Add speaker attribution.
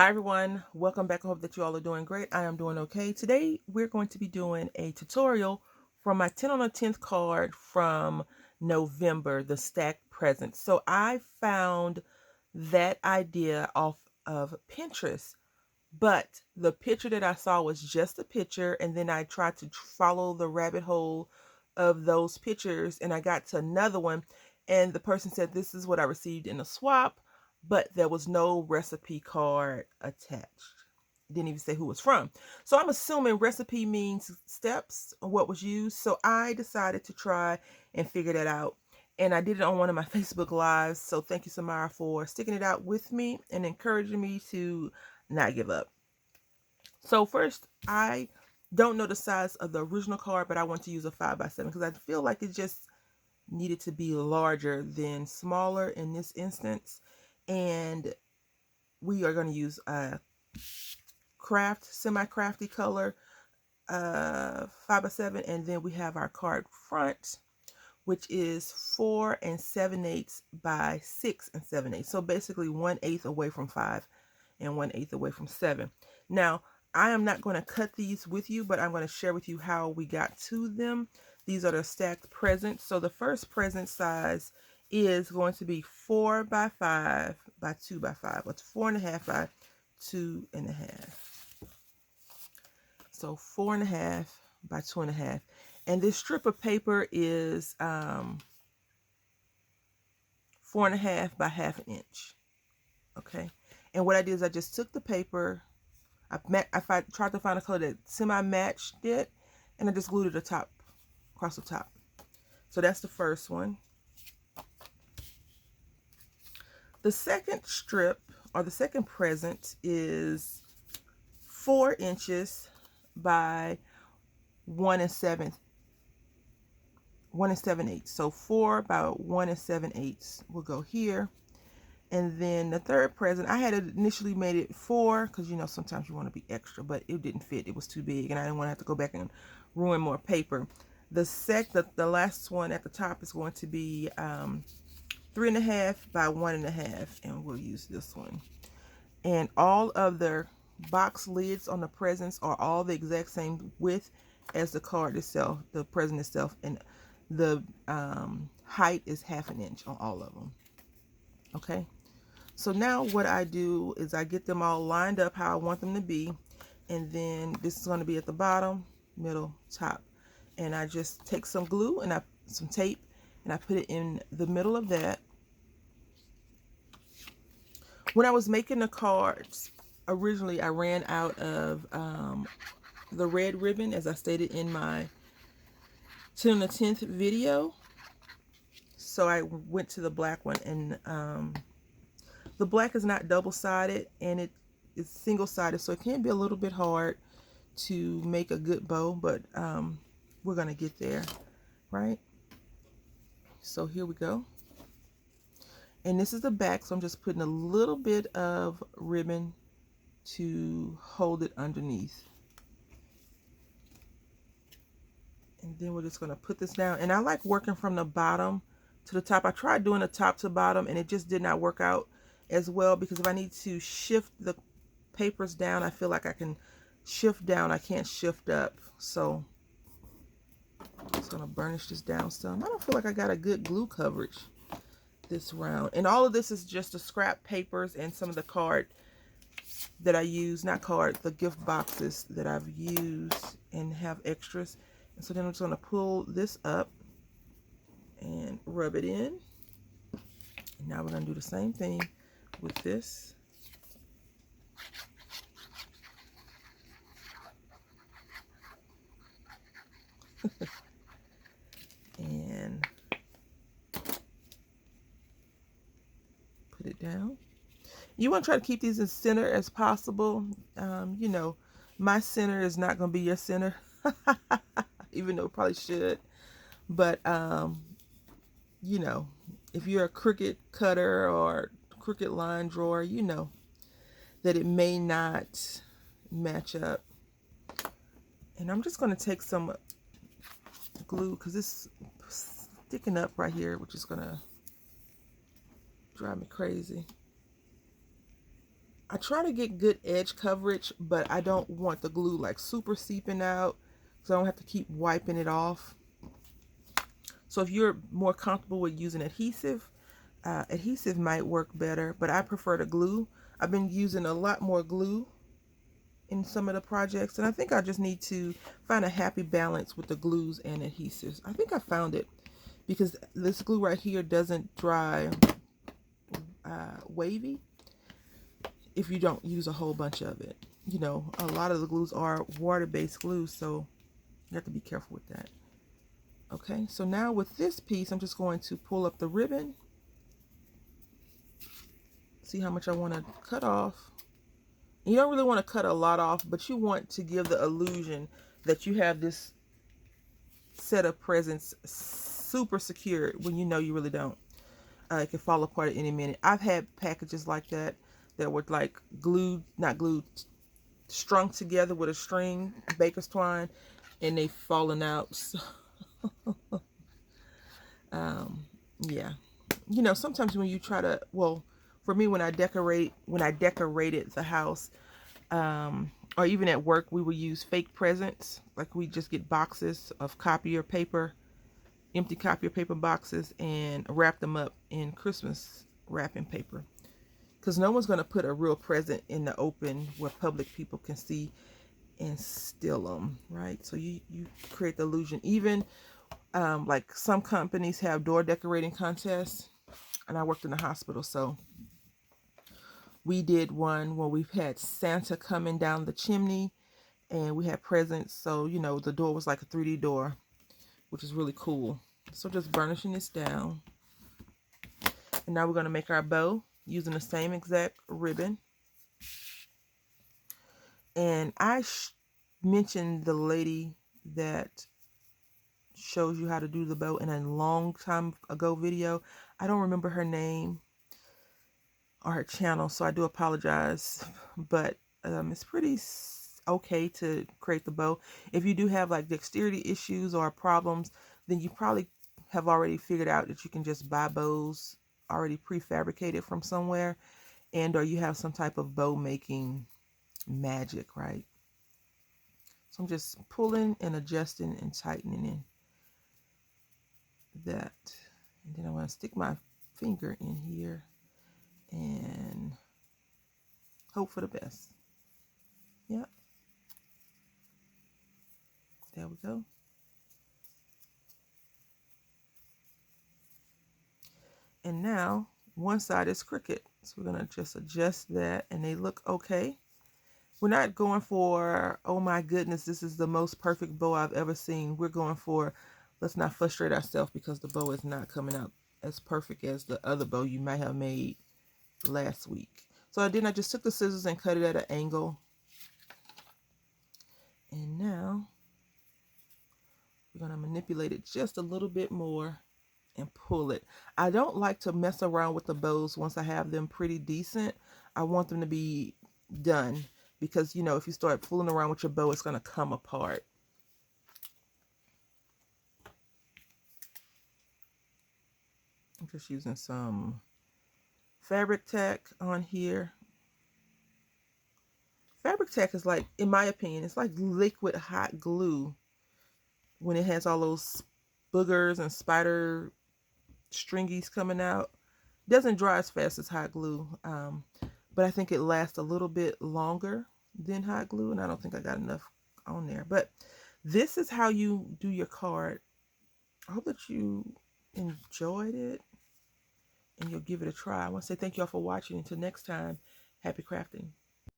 Speaker 1: Hi everyone, welcome back. I hope that you all are doing great. I am doing okay. Today we're going to be doing a tutorial for my 10 on the 10th card from November, the stacked presents. So I found that idea off of Pinterest, but the picture that I saw was just a picture, and then I tried to follow the rabbit hole of those pictures, and I got to another one, and the person said this is what I received in a swap, but there was no recipe card attached. It didn't even say who it was from. So I'm assuming recipe means steps or what was used. So I decided to try and figure that out. And I did it on one of my Facebook lives. So thank you, Samara, for sticking it out with me and encouraging me to not give up. So first, I don't know the size of the original card, but I want to use a 5x7 because I feel like it just needed to be larger than smaller in this instance. And we are going to use a craft, semi-crafty color, 5x7, and then we have our card front, which is 4 7/8 by 6 7/8. So basically 1/8 away from 5 and 1/8 away from 7. Now, I am not going to cut these with you, but I'm going to share with you how we got to them. These are the stacked presents. So the first present size is going to be 4 by 5 by 2 by 5. It's 4.5 by 2.5. So 4.5 by 2.5. And this strip of paper is 4.5 by 1/2 inch. Okay. And what I did is I just took the paper, I tried to find a color that semi-matched it, and I just glued it across the top. So that's the first one. The second strip, or the second present, is 4 inches by 1 7/8. So 4 by 1 7/8 will go here. And then the third present, I had initially made it 4 because, you know, sometimes you want to be extra, but it didn't fit. It was too big, and I didn't want to have to go back and ruin more paper. The last one at the top is going to be 3.5 by 1.5, and we'll use this one. And all of the box lids on the presents are all the exact same width as the card itself, the present itself, and the height is 1/2 inch on all of them. Okay. So now what I do is I get them all lined up how I want them to be. And then this is going to be at the bottom, middle, top. And I just take some glue and some tape, and I put it in the middle of that. When I was making the cards, originally I ran out of the red ribbon, as I stated in my 10 on the 10th video. So I went to the black one, and the black is not double-sided, and it's single-sided, so it can be a little bit hard to make a good bow, but we're gonna get there, right? So here we go. And this is the back, so I'm just putting a little bit of ribbon to hold it underneath. And then we're just gonna put this down. And I like working from the bottom to the top. I tried doing the top to bottom, and it just did not work out as well, because if I need to shift the papers down, I feel like I can shift down, I can't shift up. So I'm just gonna burnish this down some. I don't feel like I got a good glue coverage this round. And all of this is just the scrap papers and some of the card that I use, not card, the gift boxes that I've used and have extras. And so then I'm just gonna pull this up and rub it in. And now we're gonna do the same thing with this. And put it down. You want to try to keep these as center as possible. You know, my center is not going to be your center, even though it probably should. But, you know, if you're a crooked cutter or crooked line drawer, you know that it may not match up. And I'm just going to take some glue, because it's sticking up right here, which is going to drive me crazy. I try to get good edge coverage, but I don't want the glue like super seeping out, so I don't have to keep wiping it off. So if you're more comfortable with using adhesive, adhesive might work better, but I prefer the glue. I've been using a lot more glue in some of the projects, and I think I just need to find a happy balance with the glues and adhesives. I think I found it, because this glue right here doesn't dry wavy if you don't use a whole bunch of it. You know, a lot of the glues are water-based glues, so you have to be careful with that. Okay, so now with this piece, I'm just going to pull up the ribbon. See how much I want to cut off. You don't really want to cut a lot off, but you want to give the illusion that you have this set of presents super secured when you know you really don't. It can fall apart at any minute. I've had packages like that were like glued, not glued, strung together with a string, baker's twine, and they've fallen out. So, yeah. You know, sometimes when you try to, well, for me, when I decorated the house, or even at work, we would use fake presents. Like we just get boxes of copier paper, empty copier paper boxes, and wrap them up in Christmas wrapping paper. Because no one's going to put a real present in the open where public people can see and steal them, right? So you create the illusion. Even like some companies have door decorating contests, and I worked in the hospital, so we did one where we've had Santa coming down the chimney, and we had presents. So, you know, the door was like a 3D door, which is really cool. So just burnishing this down. And now we're going to make our bow using the same exact ribbon. And I mentioned the lady that shows you how to do the bow in a long time ago video. I don't remember her name or her channel, so I do apologize, but it's pretty okay to create the bow. If you do have like dexterity issues or problems, then you probably have already figured out that you can just buy bows already prefabricated from somewhere, and or you have some type of bow making magic, right? So I'm just pulling and adjusting and tightening in that, and then I'm going to stick my finger in here and hope for the best. Yep. There we go. And now one side is crooked. So we're going to just adjust that, and they look okay. We're not going for, oh my goodness, this is the most perfect bow I've ever seen. We're going for, let's not frustrate ourselves because the bow is not coming out as perfect as the other bow you might have made last week. So I just took the scissors and cut it at an angle. And now we're going to manipulate it just a little bit more and pull it. I don't like to mess around with the bows once I have them pretty decent. I want them to be done, because, you know, if you start fooling around with your bow, it's going to come apart. I'm just using some fabric tack on here. Fabric tack is like, in my opinion, it's like liquid hot glue when it has all those boogers and spider stringies coming out. It doesn't dry as fast as hot glue, but I think it lasts a little bit longer than hot glue, and I don't think I got enough on there. But this is how you do your card. I hope that you enjoyed it and you'll give it a try. I want to say thank you all for watching. Until next time, happy crafting.